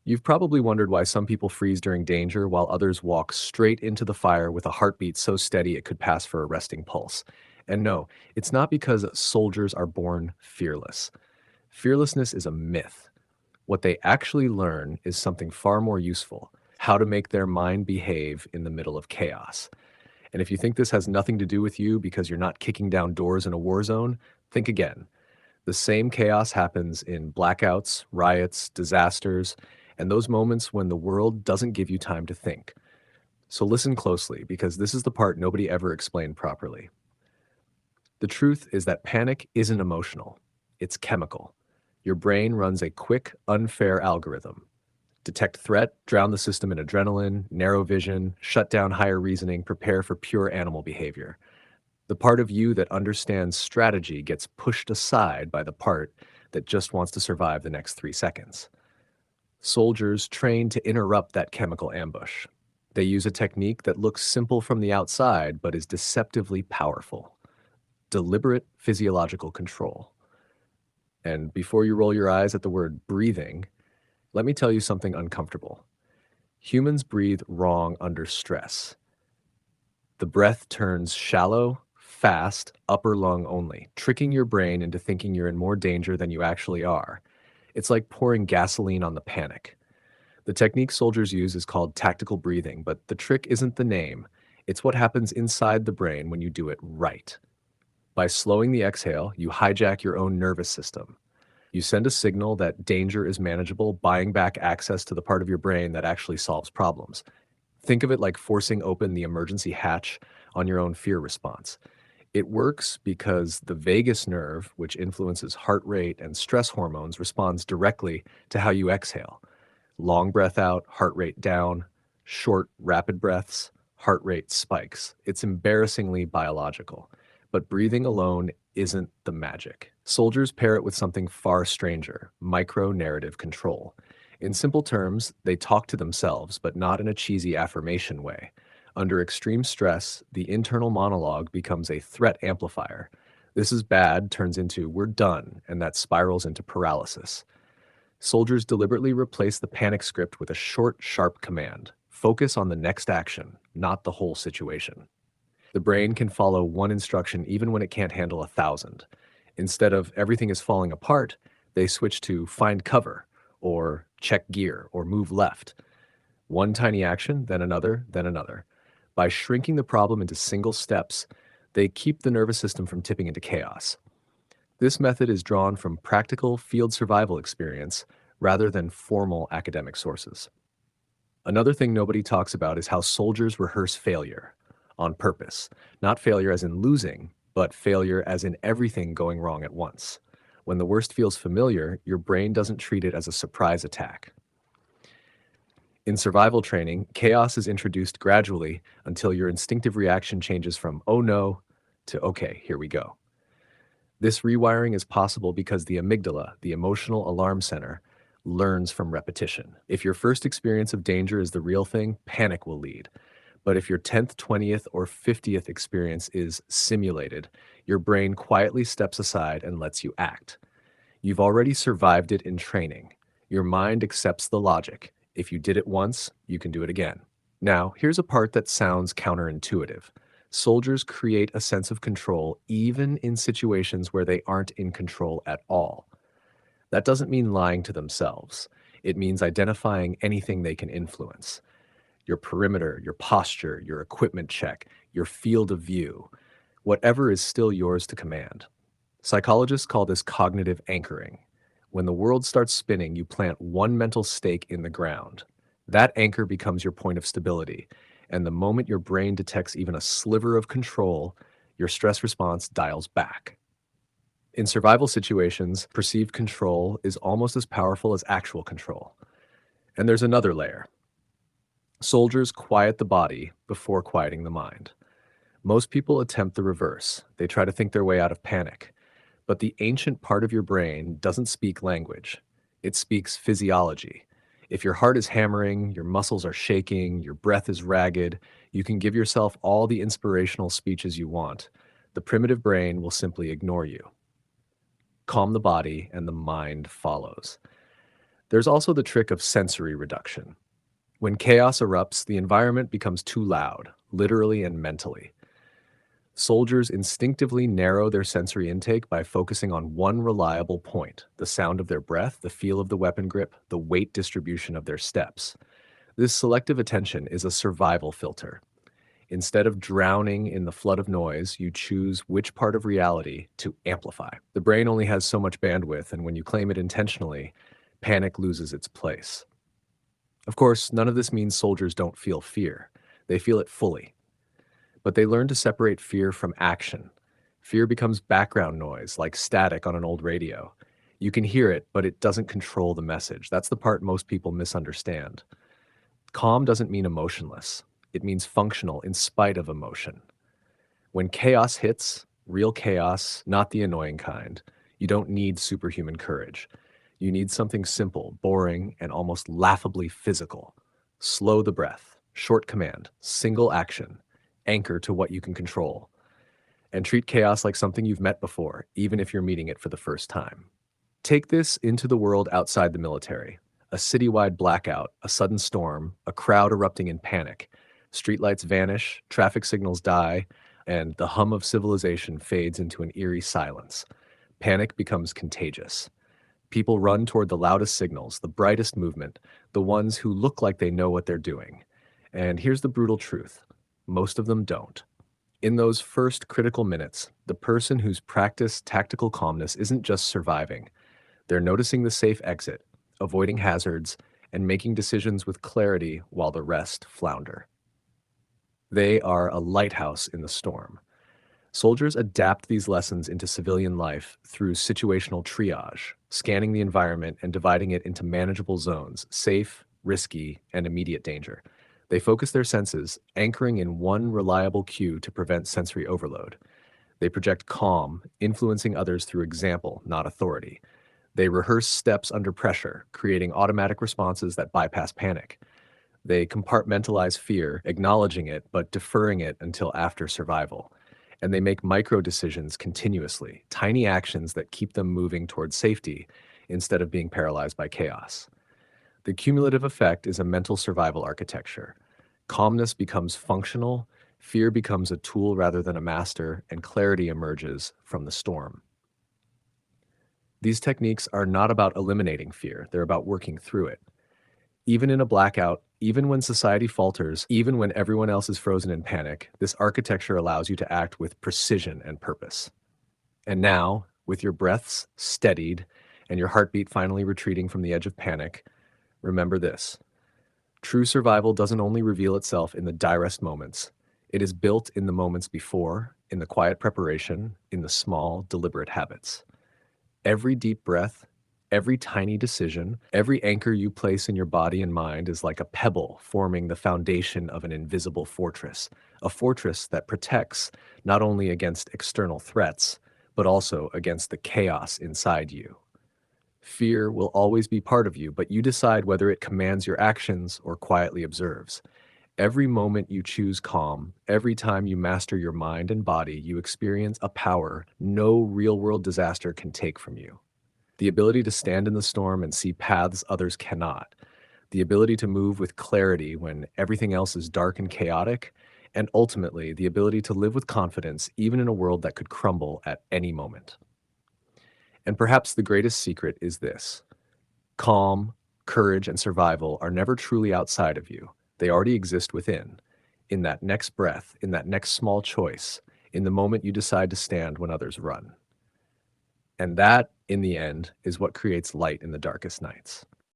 You've probably wondered why some people freeze during danger while others walk straight into the fire with a heartbeat so steady it could pass for a resting pulse. And no, it's not because soldiers are born fearless. Fearlessness is a myth. What they actually learn is something far more useful: how to make their mind behave in the middle of chaos. And if you think this has nothing to do with you because you're not kicking down doors in a war zone, think again. The same chaos happens in blackouts, riots, disasters, and those moments when the world doesn't give you time to think. So listen closely, because this is the part nobody ever explained properly. The truth is that panic isn't emotional, it's chemical. Your brain runs a quick, unfair algorithm: detect threat, drown the system in adrenaline, narrow vision, shut down higher reasoning, prepare for pure animal behavior. The part of you that understands strategy gets pushed aside by the part that just wants to survive the next 3 seconds. Soldiers train to interrupt that chemical ambush. They use a technique that looks simple from the outside but is deceptively powerful: deliberate physiological control. And before you roll your eyes at the word breathing, let me tell you something uncomfortable. Humans breathe wrong under stress. The breath turns shallow, fast, upper lung only, tricking your brain into thinking you're in more danger than you actually are. It's like pouring gasoline on the panic. The technique soldiers use is called tactical breathing, but the trick isn't the name. It's what happens inside the brain when you do it right. By slowing the exhale, you hijack your own nervous system. You send a signal that danger is manageable, buying back access to the part of your brain that actually solves problems. Think of it like forcing open the emergency hatch on your own fear response. It works because the vagus nerve, which influences heart rate and stress hormones, responds directly to how you exhale. Long breath out, heart rate down; short, rapid breaths, heart rate spikes. It's embarrassingly biological. But breathing alone isn't the magic. Soldiers pair it with something far stranger: micro-narrative control. In simple terms, they talk to themselves, but not in a cheesy affirmation way. Under extreme stress, the internal monologue becomes a threat amplifier. "This is bad" turns into "we're done," and that spirals into paralysis. Soldiers deliberately replace the panic script with a short, sharp command: focus on the next action, not the whole situation. The brain can follow one instruction even when it can't handle 1,000. Instead of "everything is falling apart," they switch to "find cover," or "check gear," or "move left." One tiny action, then another, then another. By shrinking the problem into single steps, they keep the nervous system from tipping into chaos. This method is drawn from practical field survival experience rather than formal academic sources. Another thing nobody talks about is how soldiers rehearse failure on purpose. Not failure as in losing, but failure as in everything going wrong at once. When the worst feels familiar, your brain doesn't treat it as a surprise attack. In survival training, chaos is introduced gradually until your instinctive reaction changes from "oh no" to "okay, here we go." This rewiring is possible because the amygdala, the emotional alarm center, learns from repetition. If your first experience of danger is the real thing, panic will lead. But if your 10th, 20th, or 50th experience is simulated, your brain quietly steps aside and lets you act. You've already survived it in training. Your mind accepts the logic: if you did it once, you can do it again. Now, here's a part that sounds counterintuitive. Soldiers create a sense of control even in situations where they aren't in control at all. That doesn't mean lying to themselves. It means identifying anything they can influence: your perimeter, your posture, your equipment check, your field of view. Whatever is still yours to command. Psychologists call this cognitive anchoring. When the world starts spinning, you plant one mental stake in the ground. That anchor becomes your point of stability, and the moment your brain detects even a sliver of control, your stress response dials back. In survival situations, perceived control is almost as powerful as actual control. And there's another layer. Soldiers quiet the body before quieting the mind. Most people attempt the reverse. They try to think their way out of panic. But the ancient part of your brain doesn't speak language. It speaks physiology. If your heart is hammering, your muscles are shaking, your breath is ragged, you can give yourself all the inspirational speeches you want. The primitive brain will simply ignore you. Calm the body, and the mind follows. There's also the trick of sensory reduction. When chaos erupts, the environment becomes too loud, literally and mentally. Soldiers instinctively narrow their sensory intake by focusing on one reliable point: the sound of their breath, the feel of the weapon grip, the weight distribution of their steps. This selective attention is a survival filter. Instead of drowning in the flood of noise, you choose which part of reality to amplify. The brain only has so much bandwidth, and when you claim it intentionally, panic loses its place. Of course, none of this means soldiers don't feel fear. They feel it fully. But they learn to separate fear from action. Fear becomes background noise, like static on an old radio. You can hear it, but it doesn't control the message. That's the part most people misunderstand. Calm doesn't mean emotionless. It means functional in spite of emotion. When chaos hits, real chaos, not the annoying kind, you don't need superhuman courage. You need something simple, boring, and almost laughably physical. Slow the breath, short command, single action, anchor to what you can control, and treat chaos like something you've met before, even if you're meeting it for the first time. Take this into the world outside the military. A citywide blackout, a sudden storm, a crowd erupting in panic. Streetlights vanish, traffic signals die, and the hum of civilization fades into an eerie silence. Panic becomes contagious. People run toward the loudest signals, the brightest movement, the ones who look like they know what they're doing. And here's the brutal truth: most of them don't. In those first critical minutes, the person who's practiced tactical calmness isn't just surviving. They're noticing the safe exit, avoiding hazards, and making decisions with clarity while the rest flounder. They are a lighthouse in the storm. Soldiers adapt these lessons into civilian life through situational triage, scanning the environment and dividing it into manageable zones: safe, risky, and immediate danger. They focus their senses, anchoring in one reliable cue to prevent sensory overload. They project calm, influencing others through example, not authority. They rehearse steps under pressure, creating automatic responses that bypass panic. They compartmentalize fear, acknowledging it but deferring it until after survival. And they make micro decisions continuously, tiny actions that keep them moving towards safety instead of being paralyzed by chaos. The cumulative effect is a mental survival architecture. Calmness becomes functional, fear becomes a tool rather than a master, and clarity emerges from the storm. These techniques are not about eliminating fear, they're about working through it. Even in a blackout, even when society falters, even when everyone else is frozen in panic, this architecture allows you to act with precision and purpose. And now, with your breaths steadied and your heartbeat finally retreating from the edge of panic, remember this: true survival doesn't only reveal itself in the direst moments, it is built in the moments before, in the quiet preparation, in the small, deliberate habits. Every deep breath, every tiny decision, every anchor you place in your body and mind is like a pebble forming the foundation of an invisible fortress, a fortress that protects not only against external threats, but also against the chaos inside you. Fear will always be part of you, but you decide whether it commands your actions or quietly observes. Every moment you choose calm, every time you master your mind and body, you experience a power no real-world disaster can take from you. The ability to stand in the storm and see paths others cannot. The ability to move with clarity when everything else is dark and chaotic. And ultimately, the ability to live with confidence even in a world that could crumble at any moment. And perhaps the greatest secret is this: calm, courage, and survival are never truly outside of you. They already exist within, in that next breath, in that next small choice, in the moment you decide to stand when others run. And that, in the end, is what creates light in the darkest nights.